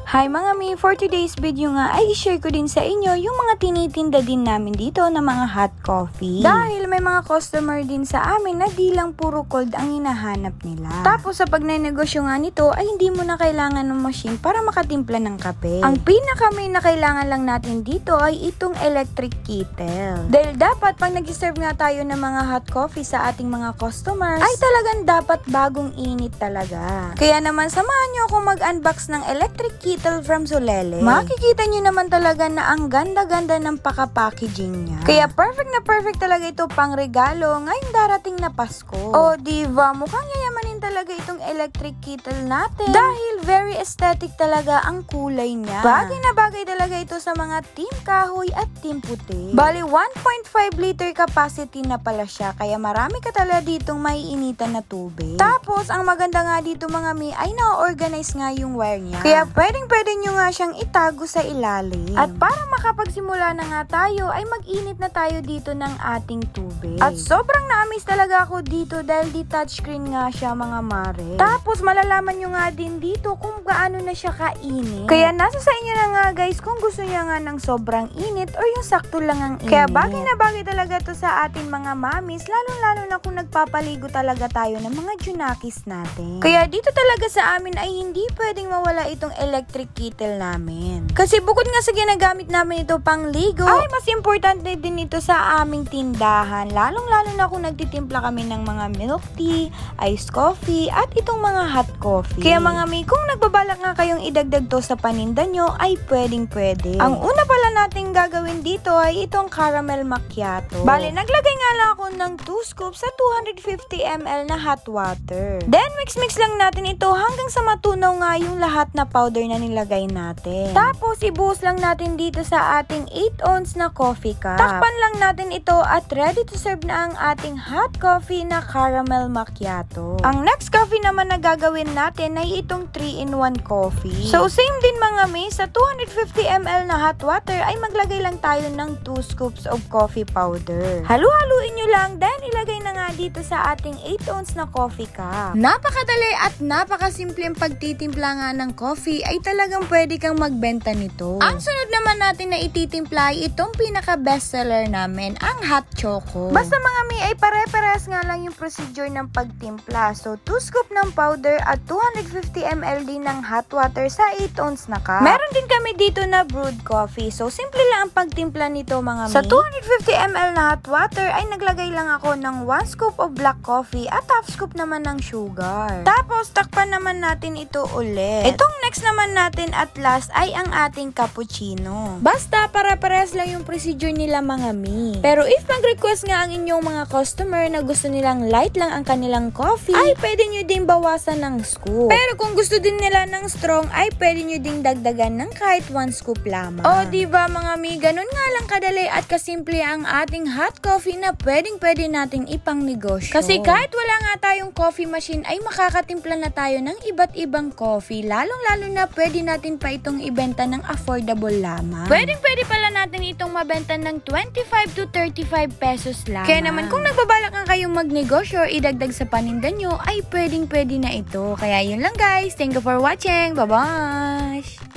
Hi mga mi, for today's video nga ay i-share ko din sa inyo yung mga tinitinda din namin dito na mga hot coffee. Dahil may mga customer din sa amin na di lang puro cold ang hinahanap nila. Tapos sa pagnenegosyo nga nito ay hindi mo na kailangan ng machine para makatimpla ng kape. Ang pinaka main na kailangan lang natin dito ay itong electric kettle. Dahil dapat pag nag-serve nga tayo ng mga hot coffee sa ating mga customers ay talagang dapat bagong init talaga. Kaya naman samahan nyo ako mag-unbox ng electric kettle from Solele. Makikita nyo naman talaga na ang ganda-ganda ng paka-packaging niya. Kaya perfect na perfect talaga ito pang regalo ngayong darating na Pasko. O diba, mukhang yayamanin talaga itong electric kettle natin dahil very aesthetic talaga ang kulay niya. Bagay na bagay talaga ito sa mga team kahoy at team puti. Bali 1.5 liter capacity na pala siya kaya marami ka talaga ditong maiinitan na tubig. Tapos ang maganda nga dito mga mi ay na-organize nga yung wire niya. Kaya pwede nyo nga siyang itago sa ilalim. At para makapagsimula na nga tayo, ay mag-init na tayo dito ng ating tubig. At sobrang na-amaze talaga ako dito dahil di touchscreen nga siya mga mare. Tapos malalaman nyo nga din dito kung gaano na siya kainit. Kaya nasa sa inyo na nga guys kung gusto nyo nga ng sobrang init or yung sakto lang ang init. Kaya bagay na bagay talaga to sa ating mga mamis, lalo-lalo na kung nagpapaligo talaga tayo ng mga junakis natin. Kaya dito talaga sa amin ay hindi pwedeng mawala itong electric kettle namin. Kasi bukod nga sa ginagamit namin ito pang ligo, ay mas importante din ito sa aming tindahan. Lalong-lalo na kung nagtitimpla kami ng mga milk tea, iced coffee, at itong mga hot coffee. Kaya mga mi, kung nagbabalak nga kayong idagdag to sa paninda nyo, ay pwedeng-pwede. Ang una pala natin gagawin dito ay itong caramel macchiato. Bale, naglagay nga lang ako ng 2 scoops sa 250 ml na hot water. Then, mix-mix lang natin ito hanggang sa matunaw nga yung lahat na powder na nilagay natin. Tapos, ibuhos lang natin dito sa ating 8 ounce na coffee cup. Takpan lang natin ito at ready to serve na ang ating hot coffee na caramel macchiato. Ang next coffee naman na gagawin natin ay itong 3-in-1 coffee. So, same din mga mi, sa 250 ml na hot water ay maglagay lang tayo ng 2 scoops of coffee powder. Halu-haluin nyo lang, then ilagay na nga dito sa ating 8 ounce na coffee cup. Napakadali at napakasimpleng pagtitimpla nga ng coffee ay talagang pwede kang magbenta nito. Ang sunod naman natin na ititimpla ay itong pinaka-bestseller namin, ang hot choco. Basta mga mi ay pare-parehas nga lang yung procedure ng pagtimpla. So, 2 scoop ng powder at 250 ml din ng hot water sa 8 ounce na cup. Meron din kami dito na brewed coffee. So, simple lang ang pagtimpla nito mga mi. Sa 250 ml na hot water ay naglagay lang ako ng 1 scoop of black coffee at half scoop naman ng sugar. Tapos, takpan naman natin ito ulit. Itong next naman natin at last ay ang ating cappuccino. Basta para-parehas lang yung procedure nila mga mi. Pero if mag-request nga ang inyong mga customer na gusto nilang light lang ang kanilang coffee, ay pwede nyo din bawasan ng scoop. Pero kung gusto din nila ng strong, ay pwede nyo din dagdagan ng kahit 1 scoop lamang. O diba mga mi, ganun nga lang kadali at kasimple ang ating hot coffee na pwedeng-pwede nating ipang negosyo. Kasi kahit wala nga tayong coffee machine, ay makakatimpla na tayo ng iba't ibang coffee. Lalong-lalo na pwede natin pa itong ibenta ng affordable lamang. Pwedeng-pwede pala natin itong mabenta ng 25 to 35 pesos lamang. Kaya naman kung nagbabalak nga kayong magnegosyo or idagdag sa paninda nyo, ay pwedeng-pwede na ito. Kaya yun lang guys. Thank you for watching. Bye-bye!